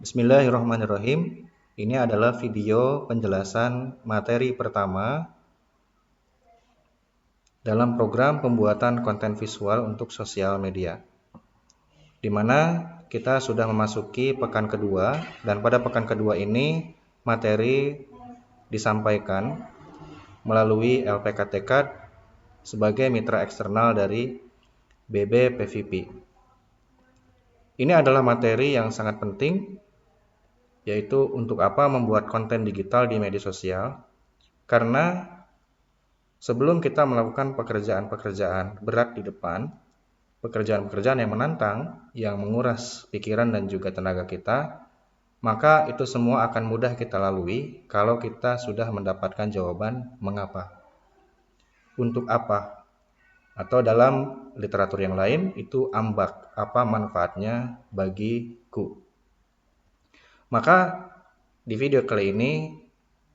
Bismillahirrahmanirrahim. Ini adalah video penjelasan materi pertama dalam program pembuatan konten visual untuk sosial media, di mana kita sudah memasuki pekan kedua, dan pada pekan kedua ini materi disampaikan melalui LPKTK sebagai mitra eksternal dari BBPVP. Ini adalah materi yang sangat penting, yaitu untuk apa membuat konten digital di media sosial, karena sebelum kita melakukan pekerjaan-pekerjaan berat di depan, pekerjaan-pekerjaan yang menantang, yang menguras pikiran dan juga tenaga kita, maka itu semua akan mudah kita lalui kalau kita sudah mendapatkan jawaban mengapa, untuk apa, atau dalam literatur yang lain itu ambak, apa manfaatnya bagiku. Maka di video kali ini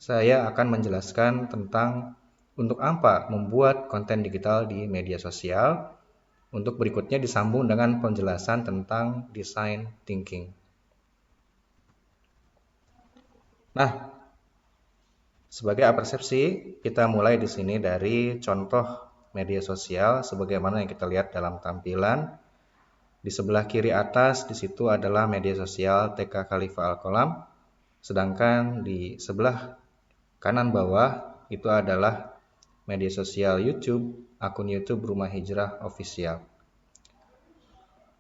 saya akan menjelaskan tentang untuk apa membuat konten digital di media sosial. Untuk berikutnya disambung dengan penjelasan tentang design thinking. Nah, sebagai persepsi, kita mulai di sini dari contoh media sosial sebagaimana yang kita lihat dalam tampilan. Di sebelah kiri atas di situ adalah media sosial TK Khalifah Al-Qolam, sedangkan di sebelah kanan bawah itu adalah media sosial YouTube, akun YouTube Rumah Hijrah Official.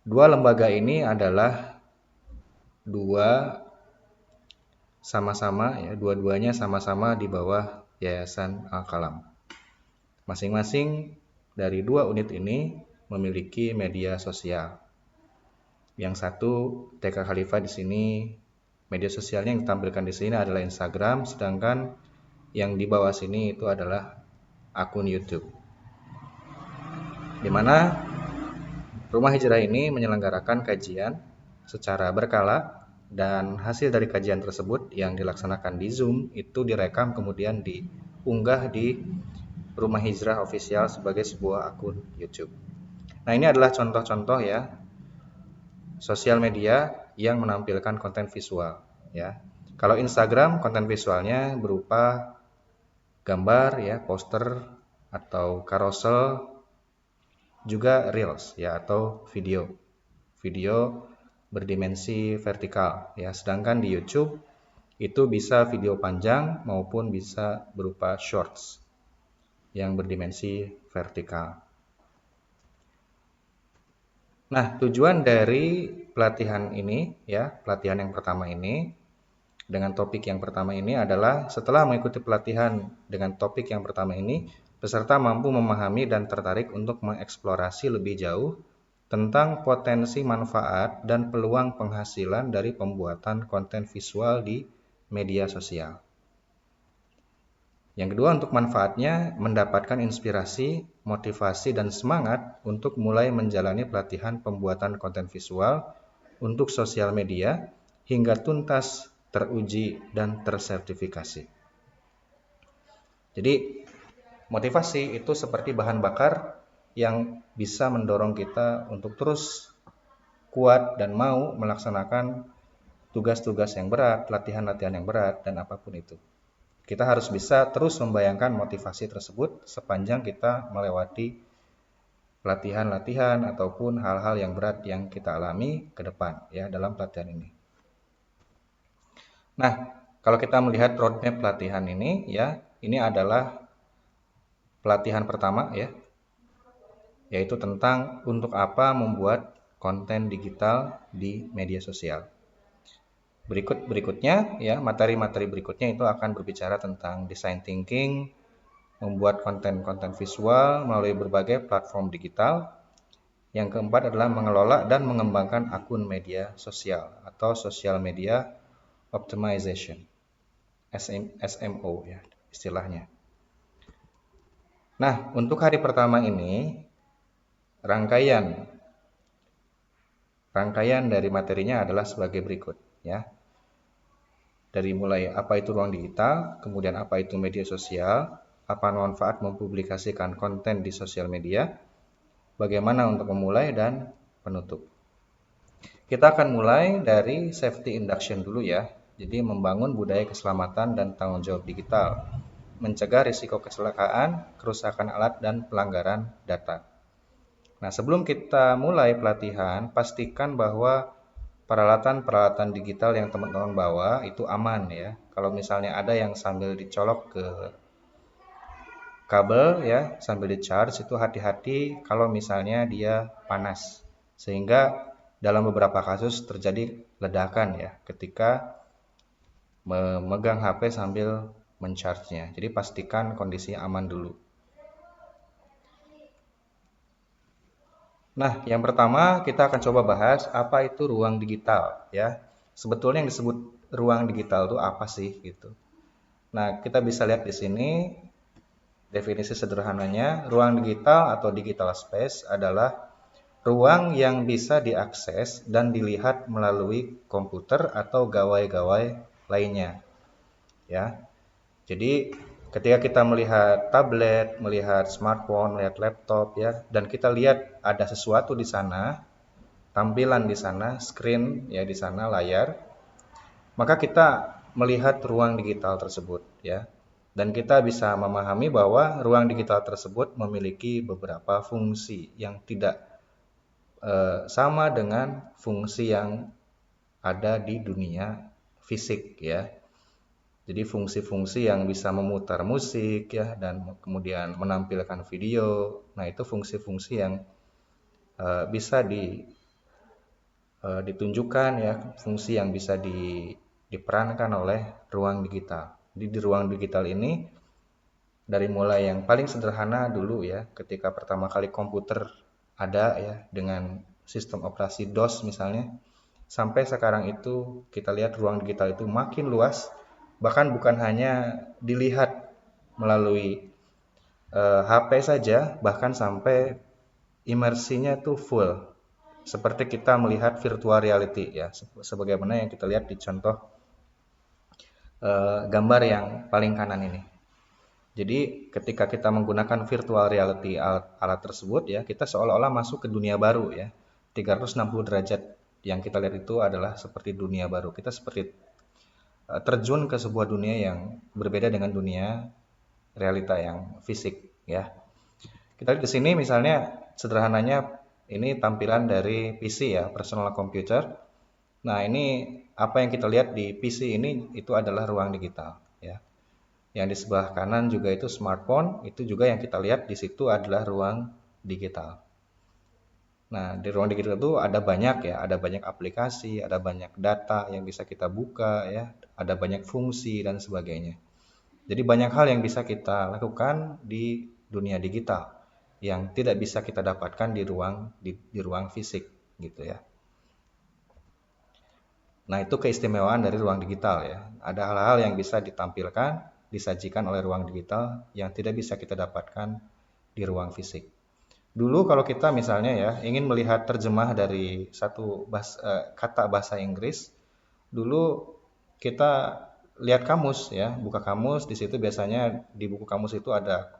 Dua lembaga ini adalah dua-duanya sama-sama di bawah Yayasan Al-Qalam. Masing-masing dari dua unit ini memiliki media sosial. Yang satu TK Khalifah di sini, media sosialnya yang ditampilkan di sini adalah Instagram, sedangkan yang di bawah sini itu adalah akun YouTube. Di mana Rumah Hijrah ini menyelenggarakan kajian secara berkala, dan hasil dari kajian tersebut yang dilaksanakan di Zoom itu direkam kemudian diunggah di Rumah Hijrah Official sebagai sebuah akun YouTube. Nah, ini adalah contoh-contoh ya sosial media yang menampilkan konten visual ya. Kalau Instagram konten visualnya berupa gambar ya, poster atau carousel, juga reels ya atau video berdimensi vertikal ya. Sedangkan di YouTube itu bisa video panjang maupun bisa berupa shorts yang berdimensi vertikal. Nah, tujuan dari pelatihan ini ya, pelatihan yang pertama ini dengan topik yang pertama ini adalah setelah mengikuti pelatihan dengan topik yang pertama ini, peserta mampu memahami dan tertarik untuk mengeksplorasi lebih jauh tentang potensi manfaat dan peluang penghasilan dari pembuatan konten visual di media sosial. Yang kedua, untuk manfaatnya mendapatkan inspirasi, motivasi, dan semangat untuk mulai menjalani pelatihan pembuatan konten visual untuk sosial media hingga tuntas, teruji, dan tersertifikasi. Jadi, motivasi itu seperti bahan bakar yang bisa mendorong kita untuk terus kuat dan mau melaksanakan tugas-tugas yang berat, latihan-latihan yang berat, dan apapun itu. Kita harus bisa terus membayangkan motivasi tersebut sepanjang kita melewati latihan-latihan ataupun hal-hal yang berat yang kita alami ke depan ya dalam pelatihan ini. Nah, kalau kita melihat roadmap pelatihan ini ya, ini adalah pelatihan pertama ya, yaitu tentang untuk apa membuat konten digital di media sosial. Berikutnya ya, materi-materi berikutnya itu akan berbicara tentang design thinking, membuat konten-konten visual melalui berbagai platform digital. Yang keempat adalah mengelola dan mengembangkan akun media sosial atau social media optimization, SMO ya istilahnya. Nah, untuk hari pertama ini rangkaian dari materinya adalah sebagai berikut ya. Dari mulai apa itu ruang digital, kemudian apa itu media sosial, apa manfaat mempublikasikan konten di sosial media, bagaimana untuk memulai, dan penutup. Kita akan mulai dari safety induction dulu ya. Jadi membangun budaya keselamatan dan tanggung jawab digital, mencegah risiko kecelakaan, kerusakan alat, dan pelanggaran data. Nah, sebelum kita mulai pelatihan, pastikan bahwa peralatan-peralatan digital yang teman-teman bawa itu aman ya. Kalau misalnya ada yang sambil dicolok ke kabel ya, sambil di-charge itu hati-hati kalau misalnya dia panas. Sehingga dalam beberapa kasus terjadi ledakan ya ketika memegang HP sambil men-charge-nya. Jadi pastikan kondisi aman dulu. Nah, yang pertama kita akan coba bahas apa itu ruang digital ya. Sebetulnya yang disebut ruang digital itu apa sih gitu. Nah, kita bisa lihat di sini definisi sederhananya, ruang digital atau digital space adalah ruang yang bisa diakses dan dilihat melalui komputer atau gawai-gawai lainnya ya. Jadi ketika kita melihat tablet, melihat smartphone, melihat laptop ya, dan kita lihat ada sesuatu di sana, tampilan di sana, screen ya di sana layar, maka kita melihat ruang digital tersebut ya. Dan kita bisa memahami bahwa ruang digital tersebut memiliki beberapa fungsi yang tidak sama dengan fungsi yang ada di dunia fisik ya. Jadi fungsi-fungsi yang bisa memutar musik ya dan kemudian menampilkan video. Nah, itu fungsi-fungsi yang bisa ditunjukkan ya, fungsi yang bisa diperankan oleh ruang digital. Jadi di ruang digital ini dari mulai yang paling sederhana dulu ya, ketika pertama kali komputer ada ya dengan sistem operasi DOS misalnya, sampai sekarang itu kita lihat ruang digital itu makin luas, bahkan bukan hanya dilihat melalui HP saja, bahkan sampai imersinya tuh full, seperti kita melihat virtual reality ya, sebagaimana yang kita lihat di contoh gambar yang paling kanan ini. Jadi ketika kita menggunakan virtual reality alat tersebut ya, kita seolah-olah masuk ke dunia baru ya. 360 derajat yang kita lihat itu adalah seperti dunia baru. Kita seperti terjun ke sebuah dunia yang berbeda dengan dunia realita yang fisik ya. Kita lihat di sini misalnya sederhananya ini tampilan dari PC ya, personal computer. Nah, ini apa yang kita lihat di PC ini itu adalah ruang digital ya. Yang di sebelah kanan juga itu smartphone, itu juga yang kita lihat di situ adalah ruang digital. Nah, di ruang digital itu ada banyak ya, ada banyak aplikasi, ada banyak data yang bisa kita buka ya, ada banyak fungsi dan sebagainya. Jadi banyak hal yang bisa kita lakukan di dunia digital yang tidak bisa kita dapatkan di ruang fisik gitu ya. Nah, itu keistimewaan dari ruang digital ya. Ada hal-hal yang bisa ditampilkan, disajikan oleh ruang digital yang tidak bisa kita dapatkan di ruang fisik. Dulu kalau kita misalnya ya ingin melihat terjemah dari satu kata bahasa Inggris, dulu kita lihat kamus ya, buka kamus, di situ biasanya di buku kamus itu ada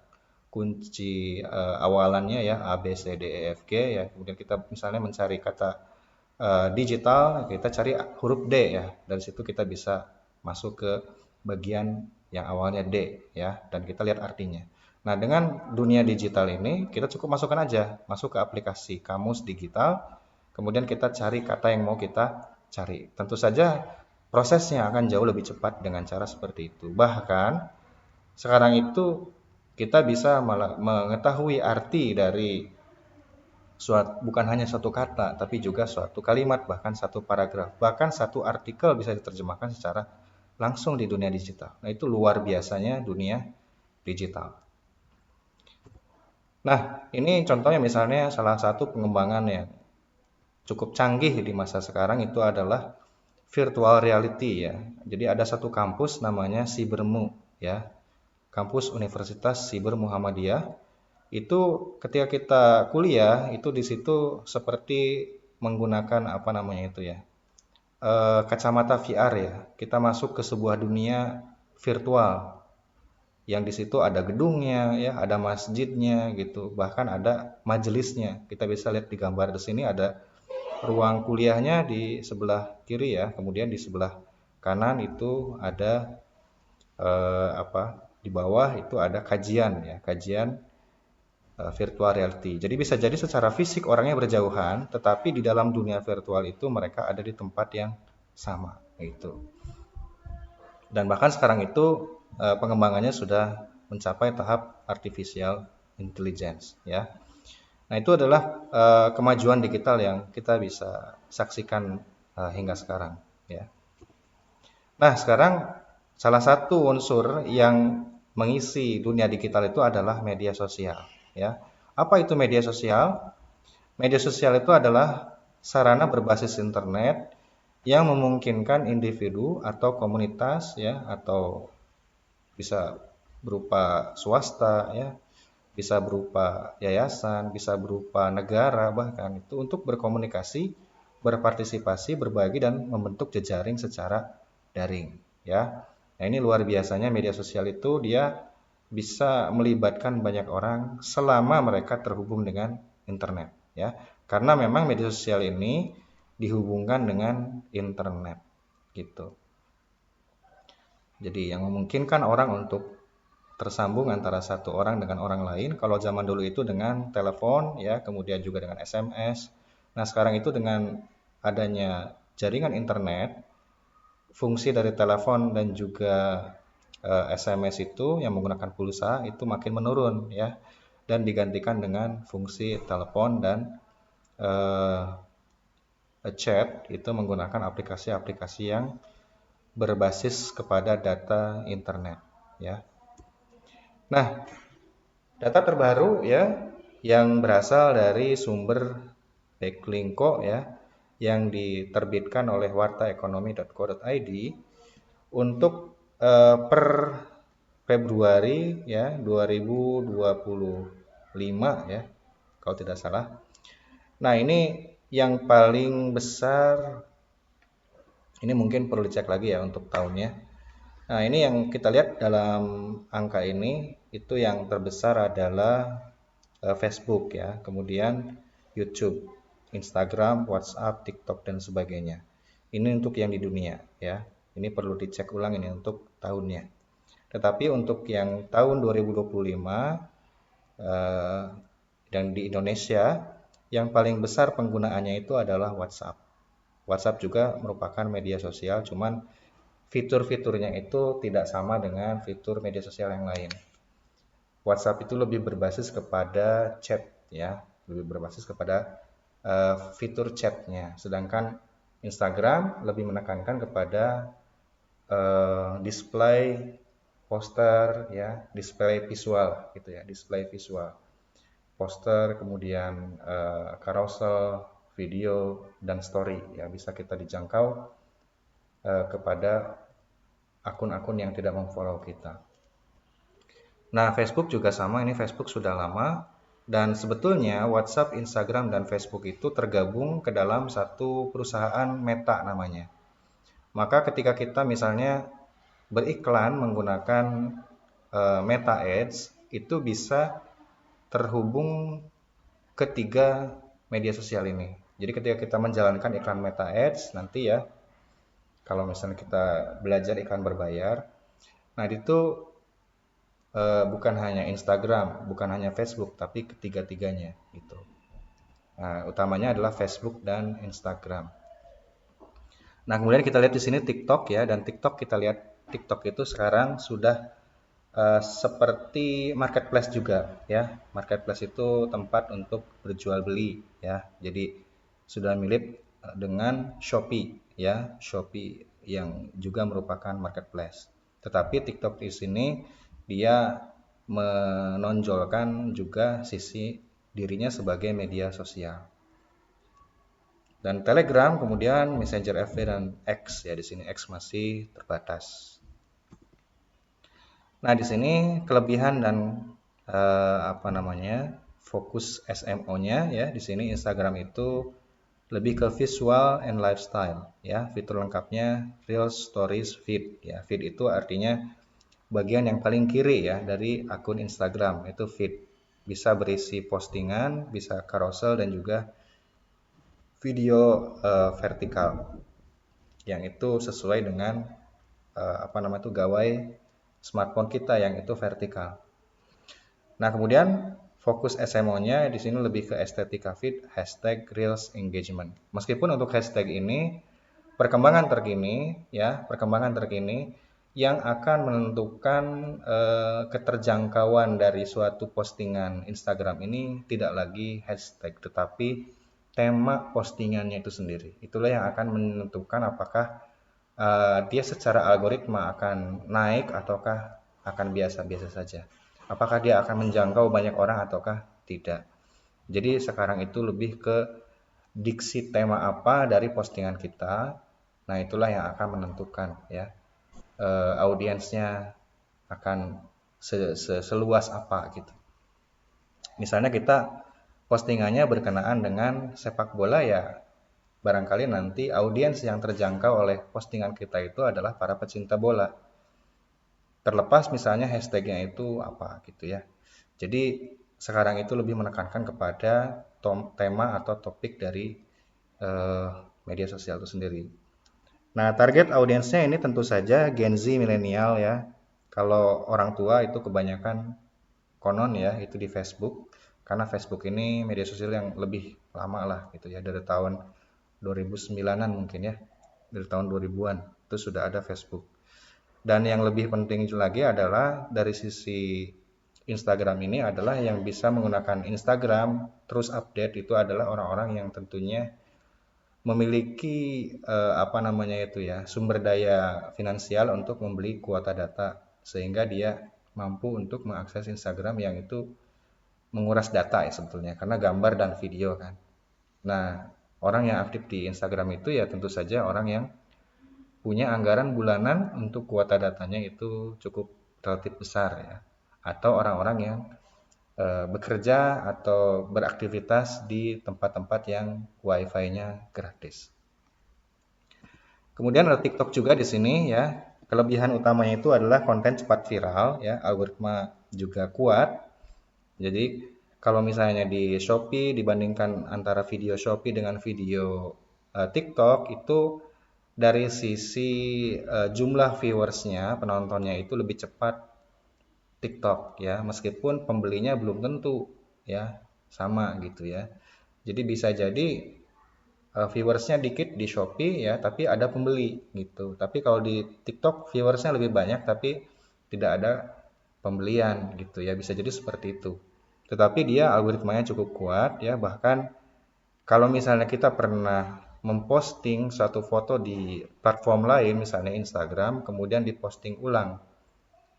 kunci awalannya ya A B C D E F G ya. Kemudian kita misalnya mencari kata digital, kita cari huruf D ya. Dari situ kita bisa masuk ke bagian yang awalnya D ya, dan kita lihat artinya. Nah, dengan dunia digital ini kita cukup masukkan aja, masuk ke aplikasi kamus digital, kemudian kita cari kata yang mau kita cari. Tentu saja prosesnya akan jauh lebih cepat dengan cara seperti itu. Bahkan sekarang itu kita bisa mengetahui arti dari bukan hanya satu kata, tapi juga suatu kalimat, bahkan satu paragraf, bahkan satu artikel bisa diterjemahkan secara langsung di dunia digital. Nah, itu luar biasanya dunia digital. Nah, ini contohnya misalnya salah satu pengembangan yang cukup canggih di masa sekarang itu adalah virtual reality ya. Jadi ada satu kampus namanya Cybermu ya. Kampus Universitas Siber Muhammadiyah. Itu ketika kita kuliah itu di situ seperti menggunakan apa namanya itu ya. Kacamata VR ya. Kita masuk ke sebuah dunia virtual yang di situ ada gedungnya ya, ada masjidnya gitu, bahkan ada majelisnya. Kita bisa lihat di gambar di sini ada ruang kuliahnya di sebelah kiri ya, kemudian di sebelah kanan itu ada di bawah itu ada kajian ya, kajian virtual reality. Jadi bisa jadi secara fisik orangnya berjauhan, tetapi di dalam dunia virtual itu mereka ada di tempat yang sama gitu. Dan bahkan sekarang itu pengembangannya sudah mencapai tahap artificial intelligence ya. Nah, itu adalah kemajuan digital yang kita bisa saksikan hingga sekarang ya. Nah, sekarang salah satu unsur yang mengisi dunia digital itu adalah media sosial ya. Apa itu media sosial? Media sosial itu adalah sarana berbasis internet yang memungkinkan individu atau komunitas ya, atau bisa berupa swasta ya, bisa berupa yayasan, bisa berupa negara bahkan itu untuk berkomunikasi, berpartisipasi, berbagi dan membentuk jejaring secara daring ya. Nah, ini luar biasanya media sosial itu dia bisa melibatkan banyak orang selama mereka terhubung dengan internet ya. Karena memang media sosial ini dihubungkan dengan internet gitu. Jadi yang memungkinkan orang untuk tersambung antara satu orang dengan orang lain. Kalau zaman dulu itu dengan telepon ya, kemudian juga dengan SMS. Nah, sekarang itu dengan adanya jaringan internet, fungsi dari telepon dan juga SMS itu yang menggunakan pulsa itu makin menurun ya, dan digantikan dengan fungsi telepon dan eh, chat itu menggunakan aplikasi-aplikasi yang berbasis kepada data internet ya. Nah, data terbaru ya yang berasal dari sumber Backlinko ya yang diterbitkan oleh wartaekonomi.co.id untuk per Februari ya 2025 ya kalau tidak salah. Nah, ini yang paling besar, ini mungkin perlu dicek lagi ya untuk tahunnya. Nah, ini yang kita lihat dalam angka ini, itu yang terbesar adalah Facebook ya, kemudian YouTube, Instagram, WhatsApp, TikTok, dan sebagainya. Ini untuk yang di dunia ya. Ini perlu dicek ulang ini untuk tahunnya. Tetapi untuk yang tahun 2025 eh, dan di Indonesia, yang paling besar penggunaannya itu adalah WhatsApp. WhatsApp juga merupakan media sosial, cuman fitur-fiturnya itu tidak sama dengan fitur media sosial yang lain. WhatsApp itu lebih berbasis kepada chat ya, lebih berbasis kepada fitur chatnya. Sedangkan Instagram lebih menekankan kepada display poster ya, display visual gitu ya, display visual. Poster, kemudian carousel, video dan story ya bisa kita dijangkau kepada akun-akun yang tidak memfollow kita. Nah, Facebook juga sama, ini Facebook sudah lama dan sebetulnya WhatsApp, Instagram dan Facebook itu tergabung ke dalam satu perusahaan Meta namanya. Maka ketika kita misalnya beriklan menggunakan Meta Ads itu bisa terhubung ketiga media sosial ini. Jadi ketika kita menjalankan iklan Meta Ads nanti ya, kalau misalnya kita belajar iklan berbayar, nah itu bukan hanya Instagram, bukan hanya Facebook, tapi ketiga-tiganya gitu. Nah, utamanya adalah Facebook dan Instagram. Nah, kemudian kita lihat di sini TikTok ya, dan TikTok kita lihat TikTok itu sekarang sudah seperti marketplace juga ya. Marketplace itu tempat untuk berjual beli ya. Jadi sudah mirip dengan Shopee ya, Shopee yang juga merupakan marketplace. Tetapi TikTok di sini dia menonjolkan juga sisi dirinya sebagai media sosial. Dan Telegram, kemudian Messenger FB dan X ya, di sini X masih terbatas. Nah, di sini kelebihan dan fokus SMO-nya ya. Di sini Instagram itu lebih ke visual and lifestyle ya. Fitur lengkapnya Reels, Stories, Feed ya. Feed itu artinya bagian yang paling kiri ya dari akun Instagram, itu feed. Bisa berisi postingan, bisa carousel dan juga video vertikal yang itu sesuai dengan gawai smartphone kita yang itu vertikal. Nah, kemudian fokus SMO-nya di sini lebih ke estetika feed, hashtag Reels engagement. Meskipun untuk hashtag ini perkembangan terkini yang akan menentukan keterjangkauan dari suatu postingan Instagram ini tidak lagi hashtag, tetapi tema postingannya itu sendiri. Itulah yang akan menentukan apakah dia secara algoritma akan naik ataukah akan biasa-biasa saja. Apakah dia akan menjangkau banyak orang ataukah tidak. Jadi sekarang itu lebih ke diksi tema apa dari postingan kita. Nah, itulah yang akan menentukan ya audiensnya akan seluas apa gitu. Misalnya kita postingannya berkenaan dengan sepak bola, ya barangkali nanti audiens yang terjangkau oleh postingan kita itu adalah para pecinta bola. Terlepas misalnya hashtagnya itu apa gitu ya. Jadi sekarang itu lebih menekankan kepada tema atau topik dari media sosial itu sendiri. Nah, target audiensnya ini tentu saja Gen Z, milenial ya. Kalau orang tua itu kebanyakan konon ya itu di Facebook, karena Facebook ini media sosial yang lebih lama lah gitu ya, dari tahun 2009-an mungkin ya, dari tahun 2000-an itu sudah ada Facebook. Dan yang lebih penting lagi adalah dari sisi Instagram ini adalah yang bisa menggunakan Instagram terus update itu adalah orang-orang yang tentunya memiliki sumber daya finansial untuk membeli kuota data, sehingga dia mampu untuk mengakses Instagram yang itu menguras data ya sebetulnya, karena gambar dan video kan. Nah, orang yang aktif di Instagram itu ya tentu saja orang yang punya anggaran bulanan untuk kuota datanya itu cukup relatif besar ya, atau orang-orang yang bekerja atau beraktivitas di tempat-tempat yang wifi-nya gratis. Kemudian ada TikTok juga di sini ya. Kelebihan utamanya itu adalah konten cepat viral ya, algoritma juga kuat. Jadi kalau misalnya di Shopee dibandingkan antara video Shopee dengan video TikTok itu dari sisi jumlah viewersnya, penontonnya itu lebih cepat TikTok ya, meskipun pembelinya belum tentu ya sama gitu ya. Jadi bisa jadi viewersnya dikit di Shopee ya, tapi ada pembeli gitu. Tapi kalau di TikTok viewersnya lebih banyak, tapi tidak ada pembelian gitu ya. Bisa jadi seperti itu. Tetapi dia algoritmanya cukup kuat ya. Bahkan kalau misalnya kita pernah memposting satu foto di platform lain, misalnya Instagram, kemudian diposting ulang.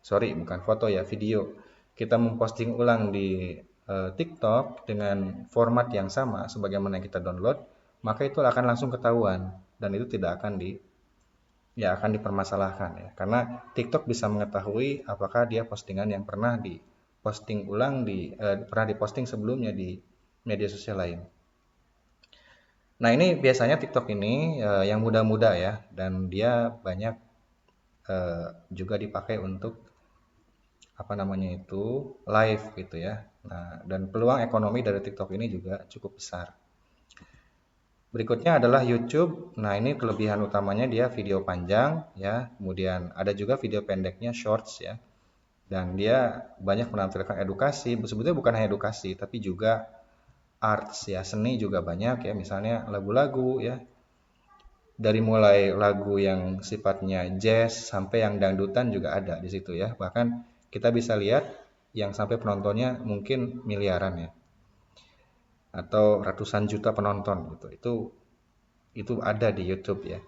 Sorry, bukan foto ya, video. Kita memposting ulang di TikTok dengan format yang sama sebagaimana yang kita download, maka itu akan langsung ketahuan dan itu tidak akan dipermasalahkan ya. Karena TikTok bisa mengetahui apakah dia postingan yang pernah diposting ulang pernah diposting sebelumnya di media sosial lain. Nah, ini biasanya TikTok ini yang muda-muda ya, dan dia banyak juga dipakai untuk live gitu ya. Nah, dan peluang ekonomi dari TikTok ini juga cukup besar. Berikutnya adalah YouTube. Nah, ini kelebihan utamanya dia video panjang ya, kemudian ada juga video pendeknya shorts ya. Dan dia banyak menampilkan edukasi, sebetulnya bukan hanya edukasi tapi juga arts ya, seni juga banyak ya, misalnya lagu-lagu ya. Dari mulai lagu yang sifatnya jazz sampai yang dangdutan juga ada di situ ya. Bahkan kita bisa lihat yang sampai penontonnya mungkin miliaran ya, atau ratusan juta penonton gitu. Itu ada di YouTube ya.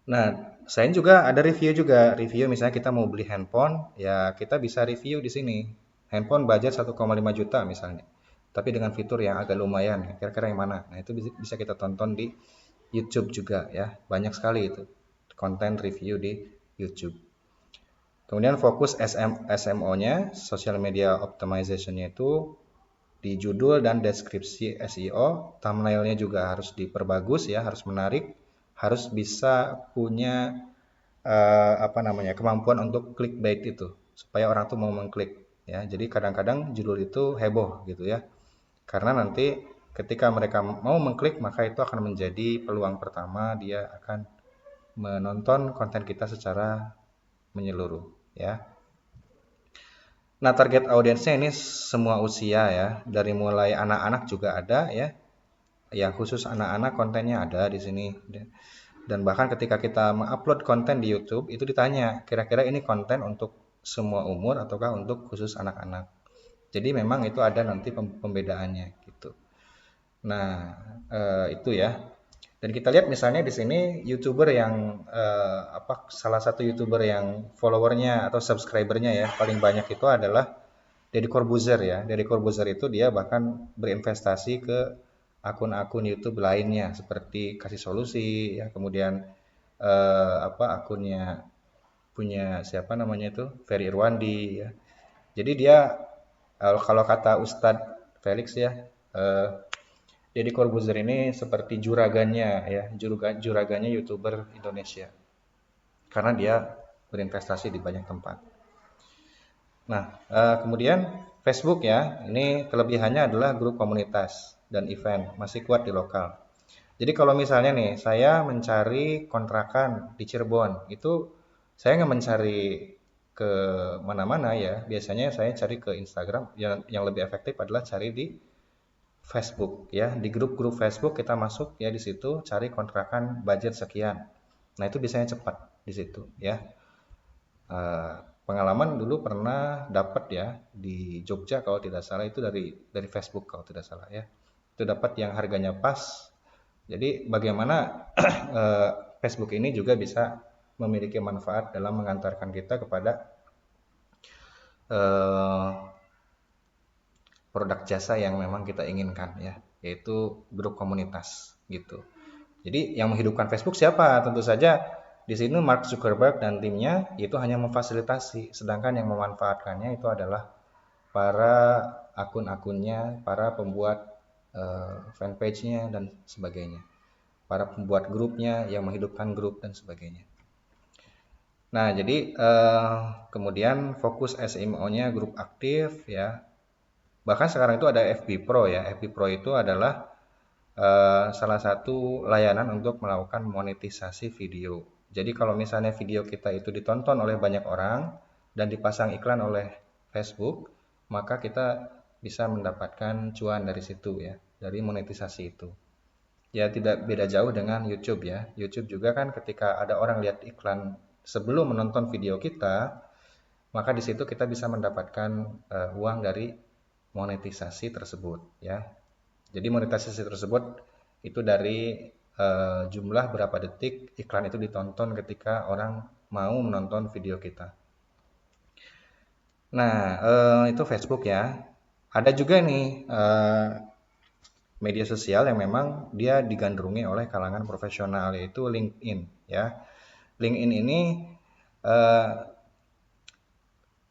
Nah, selain juga ada review misalnya kita mau beli handphone ya, kita bisa review di sini. Handphone budget 1,5 juta misalnya, tapi dengan fitur yang agak lumayan, kira-kira yang mana. Nah, itu bisa kita tonton di YouTube juga ya, banyak sekali itu konten review di YouTube. Kemudian fokus SMO-nya, social media optimization-nya itu di judul dan deskripsi SEO, thumbnail-nya juga harus diperbagus ya, harus menarik, harus bisa punya kemampuan untuk clickbait itu, supaya orang tuh mau mengklik ya. Jadi kadang-kadang judul itu heboh gitu ya, karena nanti ketika mereka mau mengklik, maka itu akan menjadi peluang pertama dia akan menonton konten kita secara menyeluruh ya. Nah, target audiensnya ini semua usia ya, dari mulai anak-anak juga ada ya, yang khusus anak-anak kontennya ada di sini. Dan bahkan ketika kita mengupload konten di YouTube, itu ditanya, kira-kira ini konten untuk semua umur ataukah untuk khusus anak-anak. Jadi memang itu ada nanti pembedaannya gitu. Nah, itu ya. Dan kita lihat misalnya di sini YouTuber yang salah satu YouTuber yang followernya atau subscribernya ya paling banyak itu adalah Deddy Corbuzier ya. Deddy Corbuzier itu dia bahkan berinvestasi ke akun-akun YouTube lainnya seperti Kasih Solusi ya, kemudian akunnya punya siapa namanya itu Ferry Irwandi ya. Jadi dia kalau kata Ustadz Felix ya, Deddy Corbuzier ini seperti juragannya ya, juragannya YouTuber Indonesia. Karena dia berinvestasi di banyak tempat. Nah, kemudian Facebook ya, ini kelebihannya adalah grup komunitas dan event, masih kuat di lokal. Jadi kalau misalnya nih, saya mencari kontrakan di Cirebon, itu saya nggak mencari ke mana-mana ya, biasanya saya cari ke Instagram, yang lebih efektif adalah cari di Facebook ya, di grup-grup Facebook kita masuk ya, di situ cari kontrakan budget sekian. Nah, itu biasanya cepat di situ ya. Eh, Pengalaman dulu pernah dapat ya di Jogja kalau tidak salah, itu dari Facebook kalau tidak salah ya. Itu dapat yang harganya pas. Jadi bagaimana Facebook ini juga bisa memiliki manfaat dalam mengantarkan kita kepada eh, produk jasa yang memang kita inginkan ya, yaitu grup komunitas gitu. Jadi yang menghidupkan Facebook siapa? Tentu saja di sini Mark Zuckerberg dan timnya itu hanya memfasilitasi, sedangkan yang memanfaatkannya itu adalah para akun-akunnya, para pembuat fanpage-nya dan sebagainya, para pembuat grupnya yang menghidupkan grup dan sebagainya. Nah, jadi kemudian fokus SEO-nya grup aktif ya. Bahkan sekarang itu ada FB Pro ya. FB Pro itu adalah salah satu layanan untuk melakukan monetisasi video. Jadi kalau misalnya video kita itu ditonton oleh banyak orang dan dipasang iklan oleh Facebook, maka kita bisa mendapatkan cuan dari situ ya, dari monetisasi itu. Ya tidak beda jauh dengan YouTube ya. YouTube juga kan ketika ada orang lihat iklan sebelum menonton video kita, maka di situ kita bisa mendapatkan uang dari monetisasi tersebut ya. Jadi monetisasi tersebut itu dari jumlah berapa detik iklan itu ditonton ketika orang mau menonton video kita. Nah, itu Facebook ya. Ada juga nih media sosial yang memang dia digandrungi oleh kalangan profesional, yaitu LinkedIn ya. LinkedIn ini eh,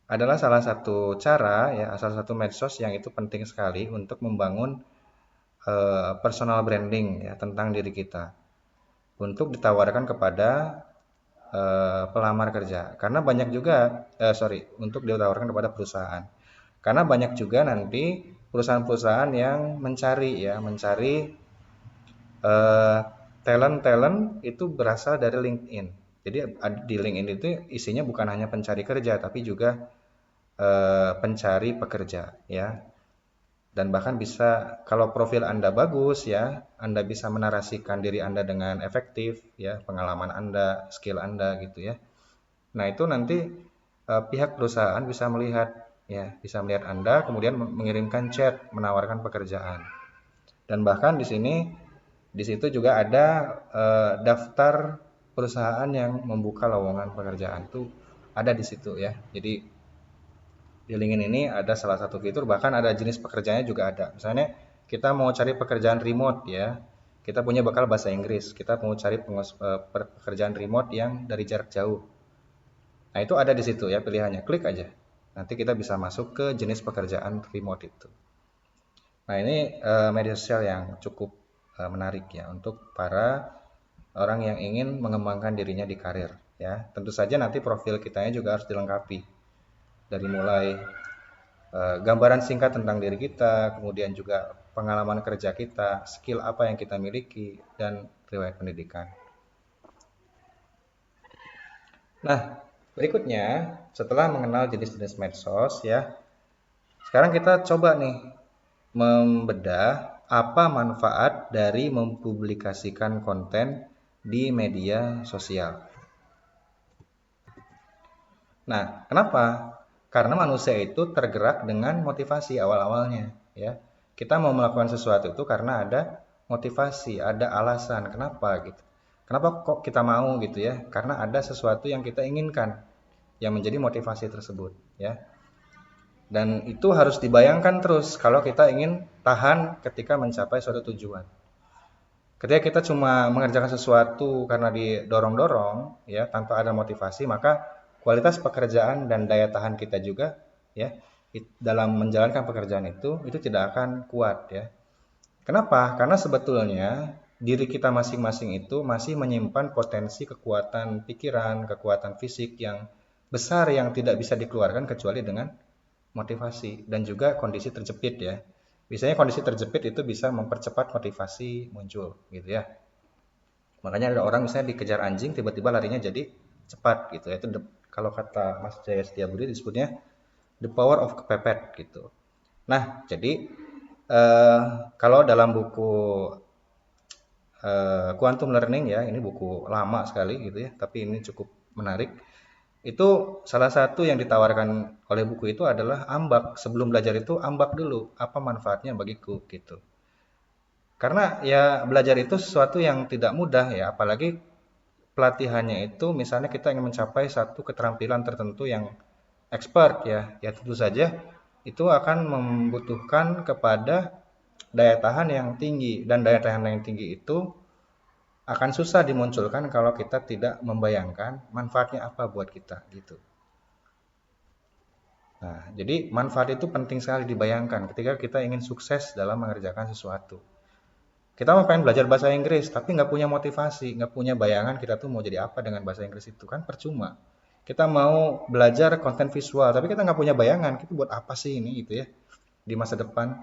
adalah salah satu cara ya, salah satu medsos yang itu penting sekali untuk membangun personal branding ya tentang diri kita untuk ditawarkan kepada pelamar kerja. Karena banyak juga untuk ditawarkan kepada perusahaan. Karena banyak juga nanti perusahaan-perusahaan yang mencari eh, talent-talent itu berasal dari LinkedIn. Jadi di LinkedIn itu isinya bukan hanya pencari kerja tapi juga pencari pekerja ya. Dan bahkan bisa kalau profil Anda bagus ya, Anda bisa menarasikan diri Anda dengan efektif ya, pengalaman Anda, skill Anda gitu ya. Nah, itu nanti pihak perusahaan bisa melihat ya, bisa melihat Anda kemudian mengirimkan chat menawarkan pekerjaan. Dan bahkan di situ juga ada daftar perusahaan yang membuka lowongan pekerjaan itu ada di situ ya. Jadi di LinkedIn ini ada salah satu fitur, bahkan ada jenis pekerjaannya juga ada. Misalnya kita mau cari pekerjaan remote ya, kita punya bakal bahasa Inggris, kita mau cari pekerjaan remote yang dari jarak jauh. Nah itu ada di situ ya pilihannya, klik aja. Nanti kita bisa masuk ke jenis pekerjaan remote itu. Nah ini media sosial yang cukup menarik ya untuk para orang yang ingin mengembangkan dirinya di karir ya. Tentu saja nanti profil kitanya juga harus dilengkapi dari mulai gambaran singkat tentang diri kita, kemudian juga pengalaman kerja kita, skill apa yang kita miliki, dan riwayat pendidikan. Nah, berikutnya setelah mengenal jenis-jenis medsos ya, sekarang kita coba nih membedah apa manfaat dari mempublikasikan konten di media sosial. Nah, kenapa? Karena manusia itu tergerak dengan motivasi awal-awalnya, ya. Kita mau melakukan sesuatu itu karena ada motivasi, ada alasan kenapa gitu. Kenapa kok kita mau gitu ya? Karena ada sesuatu yang kita inginkan yang menjadi motivasi tersebut, ya. Dan itu harus dibayangkan terus kalau kita ingin tahan ketika mencapai suatu tujuan. Ketika kita cuma mengerjakan sesuatu karena didorong-dorong, ya, tanpa ada motivasi, maka kualitas pekerjaan dan daya tahan kita juga, ya, dalam menjalankan pekerjaan itu tidak akan kuat, ya. Kenapa? Karena sebetulnya diri kita masing-masing itu masih menyimpan potensi kekuatan pikiran, kekuatan fisik yang besar yang tidak bisa dikeluarkan kecuali dengan motivasi dan juga kondisi terjepit ya. Biasanya kondisi terjepit itu bisa mempercepat motivasi muncul gitu ya. Makanya ada orang misalnya dikejar anjing tiba-tiba larinya jadi cepat gitu ya. Itu kalau kata Mas Jaya Setiabudi disebutnya the power of kepepet gitu. Nah, jadi kalau dalam buku Quantum Learning ya, ini buku lama sekali gitu ya, tapi ini cukup menarik. Itu salah satu yang ditawarkan oleh buku itu adalah ambak. Sebelum belajar itu ambak dulu, apa manfaatnya bagiku gitu. Karena ya belajar itu sesuatu yang tidak mudah ya, apalagi pelatihannya itu misalnya kita ingin mencapai satu keterampilan tertentu yang expert ya, ya tentu saja itu akan membutuhkan kepada daya tahan yang tinggi dan daya tahan yang tinggi itu akan susah dimunculkan kalau kita tidak membayangkan manfaatnya apa buat kita gitu. Nah, jadi manfaat itu penting sekali dibayangkan ketika kita ingin sukses dalam mengerjakan sesuatu. Kita mau pengen belajar bahasa Inggris, tapi nggak punya motivasi, nggak punya bayangan kita tuh mau jadi apa dengan bahasa Inggris itu kan percuma. Kita mau belajar konten visual, tapi kita nggak punya bayangan, kita buat apa sih ini gitu ya di masa depan.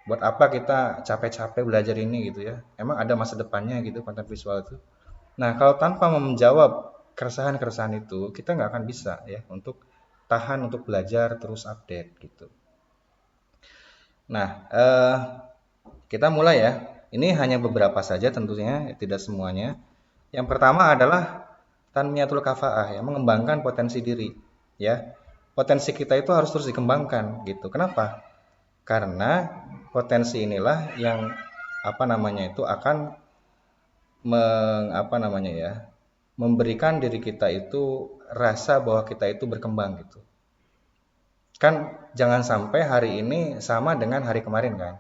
Buat apa kita capek-capek belajar ini gitu ya? Emang ada masa depannya gitu konten visual itu? Nah, kalau tanpa menjawab keresahan-keresahan itu, kita nggak akan bisa ya untuk tahan untuk belajar terus update gitu. Nah, kita mulai ya. Ini hanya beberapa saja tentunya, tidak semuanya. Yang pertama adalah tanmiyatul kafa'ah ya, mengembangkan potensi diri ya. Potensi kita itu harus terus dikembangkan gitu. Kenapa? Karena potensi inilah yang apa namanya itu akan memberikan diri kita itu rasa bahwa kita itu berkembang gitu. Kan jangan sampai hari ini sama dengan hari kemarin kan.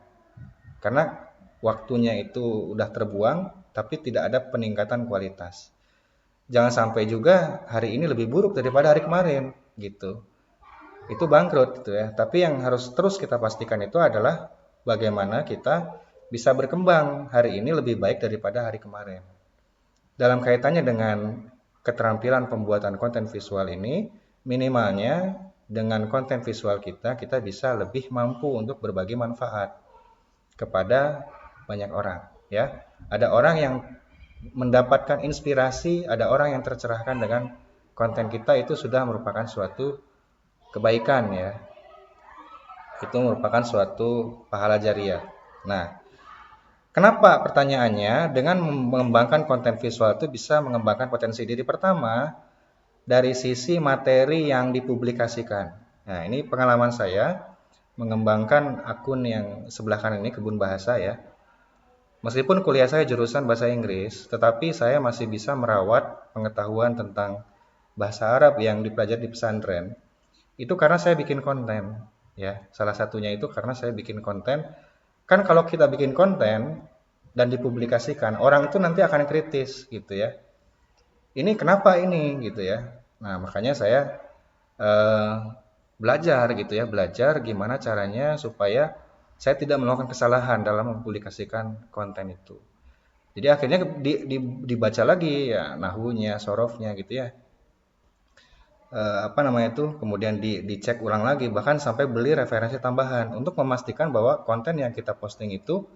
Karena waktunya itu udah terbuang tapi tidak ada peningkatan kualitas. Jangan sampai juga hari ini lebih buruk daripada hari kemarin gitu. Itu bangkrut gitu ya. Tapi yang harus terus kita pastikan itu adalah bagaimana kita bisa berkembang hari ini lebih baik daripada hari kemarin. Dalam kaitannya dengan keterampilan pembuatan konten visual ini, minimalnya dengan konten visual kita, kita bisa lebih mampu untuk berbagi manfaat kepada banyak orang. Ya, ada orang yang mendapatkan inspirasi, ada orang yang tercerahkan dengan konten kita itu sudah merupakan suatu kebaikan ya. Itu merupakan suatu pahala jariah. Nah, kenapa pertanyaannya dengan mengembangkan konten visual itu bisa mengembangkan potensi diri? Pertama, dari sisi materi yang dipublikasikan. Nah, ini pengalaman saya mengembangkan akun yang sebelah kanan ini, Kebun Bahasa ya. Meskipun kuliah saya jurusan bahasa Inggris, tetapi saya masih bisa merawat pengetahuan tentang bahasa Arab yang dipelajari di pesantren. Itu karena saya bikin konten ya. Salah satunya itu karena saya bikin konten. Kan kalau kita bikin konten dan dipublikasikan, orang itu nanti akan kritis gitu ya. Ini kenapa ini gitu ya. Nah, makanya saya eh, belajar gitu ya, belajar gimana caranya supaya saya tidak melakukan kesalahan dalam mempublikasikan konten itu. Jadi akhirnya dibaca lagi ya nahunya, sorofnya gitu ya. apa namanya itu, kemudian dicek ulang lagi, bahkan sampai beli referensi tambahan untuk memastikan bahwa konten yang kita posting itu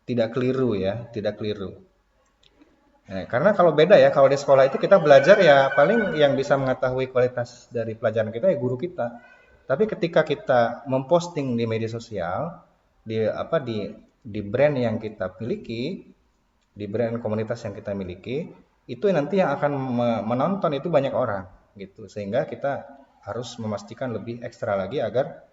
tidak keliru ya, tidak keliru. Karena kalau beda ya, kalau di sekolah itu kita belajar ya paling yang bisa mengetahui kualitas dari pelajaran kita ya guru kita. Tapi ketika kita memposting di media sosial, di brand yang kita miliki, di brand komunitas yang kita miliki, itu nanti yang akan menonton itu banyak orang gitu. Sehingga kita harus memastikan lebih ekstra lagi agar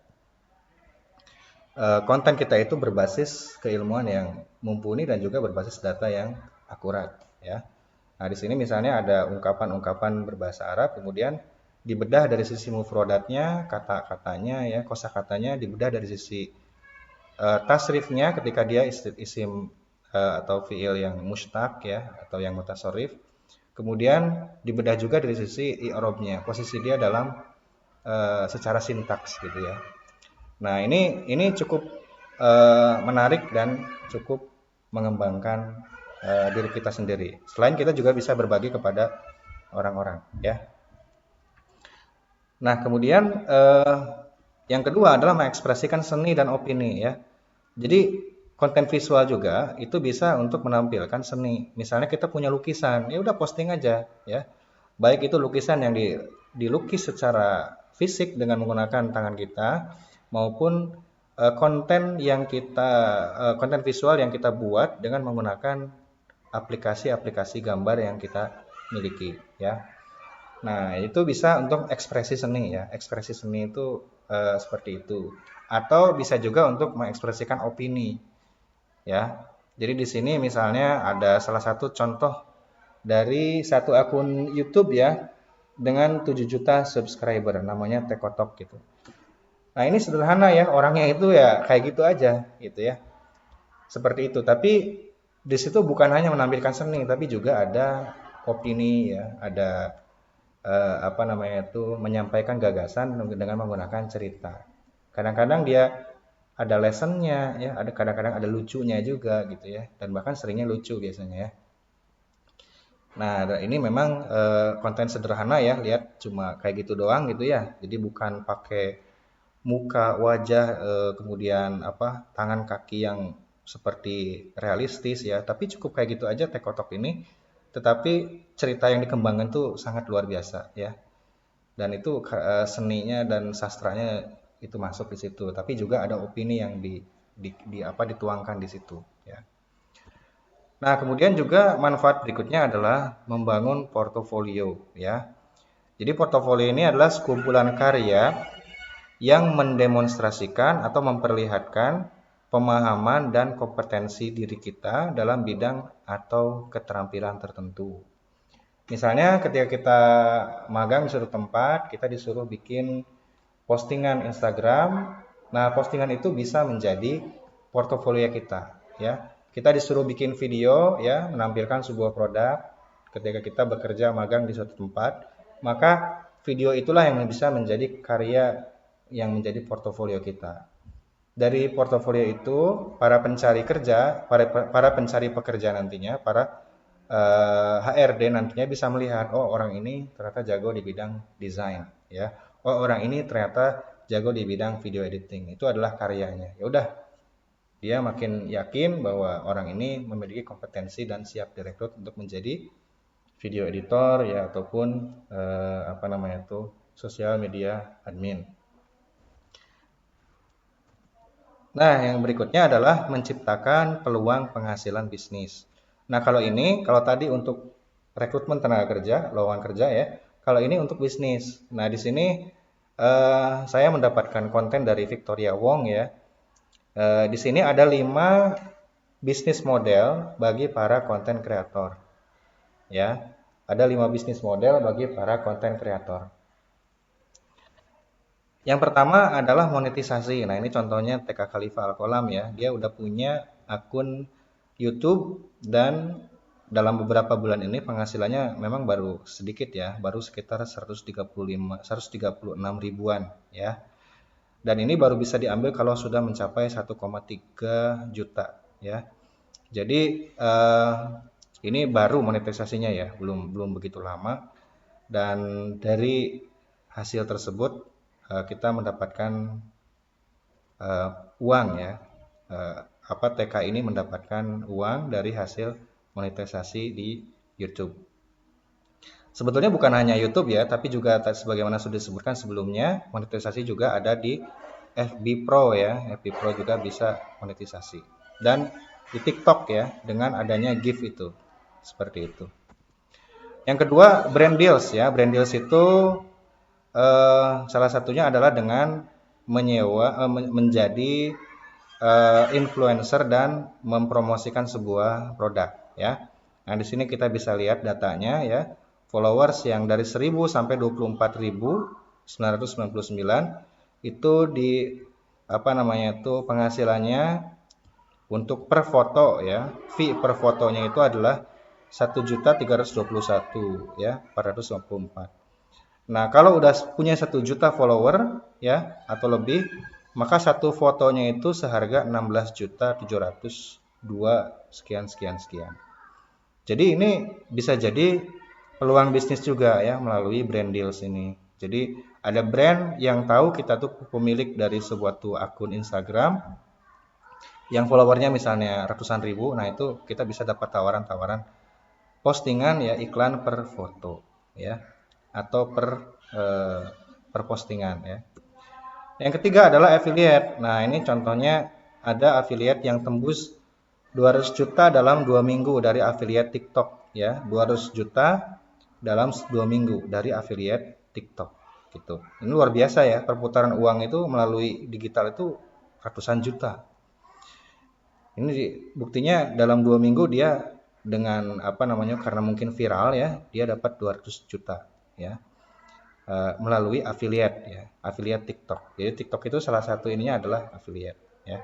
konten kita itu berbasis keilmuan yang mumpuni dan juga berbasis data yang akurat ya. Nah, di sini misalnya ada ungkapan-ungkapan berbahasa Arab, kemudian dibedah dari sisi mufrodatnya, kata-katanya ya, kosakatanya dibedah dari sisi tasrifnya ketika dia isim atau fiil yang mustaq ya atau yang mutasorif. Kemudian dibedah juga dari sisi i'rabnya, posisi dia dalam secara sintaks gitu ya. Nah, ini cukup menarik dan cukup mengembangkan diri kita sendiri. Selain kita juga bisa berbagi kepada orang-orang, ya. Nah, kemudian yang kedua adalah mengekspresikan seni dan opini, ya. Jadi konten visual juga itu bisa untuk menampilkan seni. Misalnya kita punya lukisan, ya udah posting aja, ya. Baik itu lukisan yang dilukis secara fisik dengan menggunakan tangan kita, maupun konten visual yang kita buat dengan menggunakan aplikasi-aplikasi gambar yang kita miliki ya. Nah, itu bisa untuk ekspresi seni ya. Ekspresi seni itu seperti itu. Atau bisa juga untuk mengekspresikan opini ya. Jadi di sini misalnya ada salah satu contoh dari satu akun YouTube ya dengan 7 juta subscriber namanya Tekotok gitu. Nah, ini sederhana ya, orangnya itu ya kayak gitu aja gitu ya. Seperti itu. Tapi di situ bukan hanya menampilkan seni, tapi juga ada opini ya, ada apa namanya itu menyampaikan gagasan dengan menggunakan cerita. Kadang-kadang dia ada lessonnya ya, ada kadang-kadang ada lucunya juga gitu ya, dan bahkan seringnya lucu biasanya ya. Nah, ini memang konten sederhana ya, lihat cuma kayak gitu doang gitu ya. Jadi bukan pakai muka, wajah, kemudian apa tangan kaki yang seperti realistis ya, tapi cukup kayak gitu aja Tekotok ini. Tetapi cerita yang dikembangkan tuh sangat luar biasa ya. Dan itu seninya dan sastranya itu masuk di situ. Tapi juga ada opini yang di apa dituangkan di situ ya. Nah, kemudian juga manfaat berikutnya adalah membangun portofolio ya. Jadi portofolio ini adalah sekumpulan karya yang mendemonstrasikan atau memperlihatkan pemahaman dan kompetensi diri kita dalam bidang atau keterampilan tertentu. Misalnya ketika kita magang di suatu tempat, kita disuruh bikin postingan Instagram. Nah, postingan itu bisa menjadi portofolio kita, ya. Kita disuruh bikin video, ya, menampilkan sebuah produk ketika kita bekerja magang di suatu tempat, maka video itulah yang bisa menjadi karya yang menjadi portofolio kita. Dari portofolio itu, para pencari kerja, para pencari pekerja nantinya, para HRD nantinya bisa melihat, oh orang ini ternyata jago di bidang desain, ya. Oh orang ini ternyata jago di bidang video editing. Itu adalah karyanya. Ya udah, dia makin yakin bahwa orang ini memiliki kompetensi dan siap direkrut untuk menjadi video editor ya ataupun apa namanya itu sosial media admin. Nah, yang berikutnya adalah menciptakan peluang penghasilan bisnis. Nah, kalau tadi untuk rekrutmen tenaga kerja, lowongan kerja ya. Kalau ini untuk bisnis. Nah, di sini saya mendapatkan konten dari Victoria Wong ya. Di sini ada 5 bisnis model bagi para konten kreator. Ya, ada 5 bisnis model bagi para konten kreator. Yang pertama adalah monetisasi. Nah, ini contohnya TK Khalifah Al-Kolam ya. Dia udah punya akun YouTube dan dalam beberapa bulan ini penghasilannya memang baru sedikit ya, baru sekitar 136 ribuan ya. Dan ini baru bisa diambil kalau sudah mencapai 1,3 juta ya. Jadi ini baru monetisasinya ya, belum begitu lama. Dan dari hasil tersebut kita mendapatkan uang ya. TK ini mendapatkan uang dari hasil monetisasi di YouTube. Sebetulnya bukan hanya YouTube ya, tapi juga sebagaimana sudah disebutkan sebelumnya, monetisasi juga ada di FB Pro ya. FB Pro juga bisa monetisasi. Dan di TikTok ya, dengan adanya GIF itu. Seperti itu. Yang kedua, brand deals ya. Brand deals itu salah satunya adalah dengan menjadi influencer dan mempromosikan sebuah produk ya. Nah, di sini kita bisa lihat datanya ya. Followers yang dari 1000 sampai 24.999 itu di penghasilannya untuk per foto ya. Fee per fotonya itu adalah 1.321 ya, 454. Nah, kalau udah punya 1 juta follower ya atau lebih, maka satu fotonya itu seharga 16.702 sekian sekian sekian. Jadi ini bisa jadi peluang bisnis juga ya melalui brand deals ini. Jadi ada brand yang tahu kita tuh pemilik dari sebuah akun Instagram yang followernya misalnya ratusan ribu, nah itu kita bisa dapat tawaran-tawaran postingan ya, iklan per foto ya, atau per postingan ya. Yang ketiga adalah affiliate. Nah, ini contohnya ada affiliate yang tembus 200 juta dalam 2 minggu dari affiliate TikTok ya. 200 juta dalam 2 minggu dari affiliate TikTok gitu. Ini luar biasa ya, perputaran uang itu melalui digital itu ratusan juta. Ini buktinya dalam 2 minggu dia dengan karena mungkin viral ya, dia dapat 200 juta ya. Melalui affiliate TikTok. Jadi TikTok itu salah satu ininya adalah affiliate ya.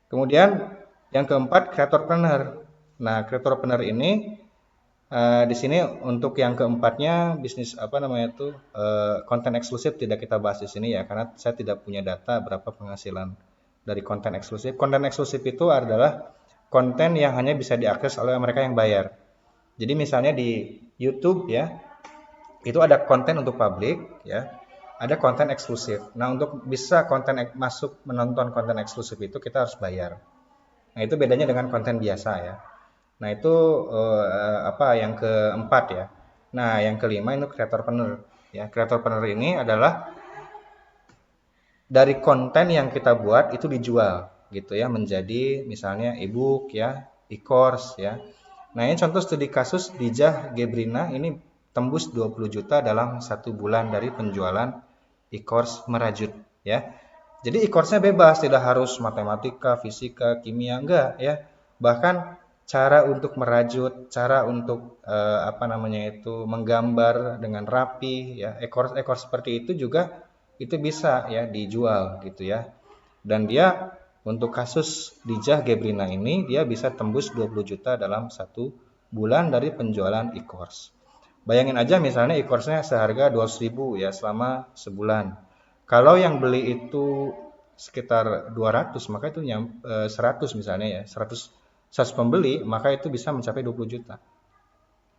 Kemudian yang keempat, creatorpreneur. Nah, creatorpreneur ini di sini untuk yang keempatnya bisnis konten eksklusif tidak kita bahas di sini ya, karena saya tidak punya data berapa penghasilan dari konten eksklusif. Konten eksklusif itu adalah konten yang hanya bisa diakses oleh mereka yang bayar. Jadi misalnya di YouTube ya, itu ada konten untuk publik ya, ada konten eksklusif. Nah, untuk bisa masuk menonton konten eksklusif itu kita harus bayar. Nah, itu bedanya dengan konten biasa ya. Nah, itu yang keempat ya. Nah, yang kelima itu creatorpreneur ya. Creatorpreneur ini adalah dari konten yang kita buat itu dijual gitu ya, menjadi misalnya e-book ya, e-course ya. Nah, ini contoh studi kasus Dijah Gebrina ini tembus 20 juta dalam 1 bulan dari penjualan e-course merajut ya. Jadi e-course-nya bebas, tidak harus matematika, fisika, kimia, enggak ya. Bahkan cara untuk merajut, cara untuk menggambar dengan rapi ya, e-course seperti itu juga itu bisa ya dijual gitu ya. Dan dia untuk kasus Dijah Gebrina ini dia bisa tembus 20 juta dalam 1 bulan dari penjualan e-course. Bayangin aja misalnya e-course-nya seharga 200.000 ya selama sebulan. Kalau yang beli itu sekitar 200, maka itu 100 misalnya ya, 100 pembeli, maka itu bisa mencapai 20 juta.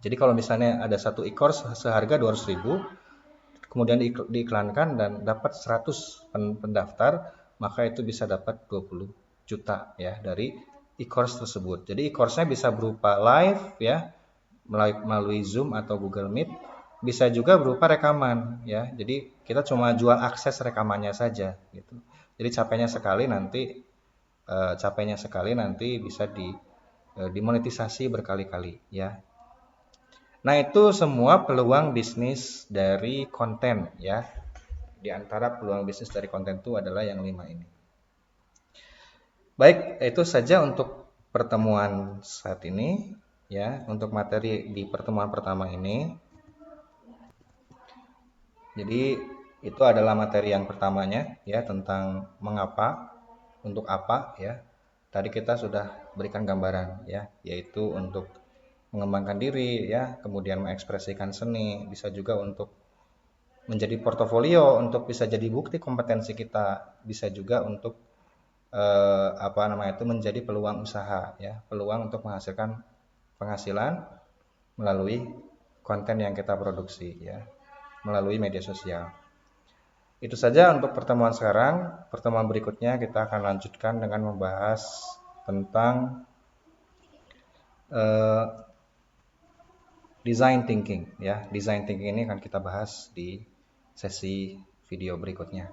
Jadi kalau misalnya ada satu e-course seharga 200.000, kemudian diiklankan dan dapat 100 pendaftar, maka itu bisa dapat 20 juta ya dari e-course tersebut. Jadi e-course-nya bisa berupa live ya, melalui Zoom atau Google Meet, bisa juga berupa rekaman ya. Jadi kita cuma jual akses rekamannya saja gitu. Jadi capainya sekali nanti bisa dimonetisasi berkali-kali ya. Nah, itu semua peluang bisnis dari konten ya. Di antara peluang bisnis dari konten itu adalah yang 5 ini. Baik, itu saja untuk pertemuan saat ini ya, untuk materi di pertemuan pertama ini. Jadi itu adalah materi yang pertamanya ya, tentang mengapa, untuk apa ya. Tadi kita sudah berikan gambaran ya, yaitu untuk mengembangkan diri ya, kemudian mengekspresikan seni, bisa juga untuk menjadi portofolio, untuk bisa jadi bukti kompetensi kita, bisa juga untuk menjadi peluang usaha ya, peluang untuk menghasilkan penghasilan melalui konten yang kita produksi ya. melalui media sosial. Itu saja untuk pertemuan sekarang. Pertemuan berikutnya kita akan lanjutkan dengan membahas tentang design thinking ya. Design thinking ini akan kita bahas di sesi video berikutnya.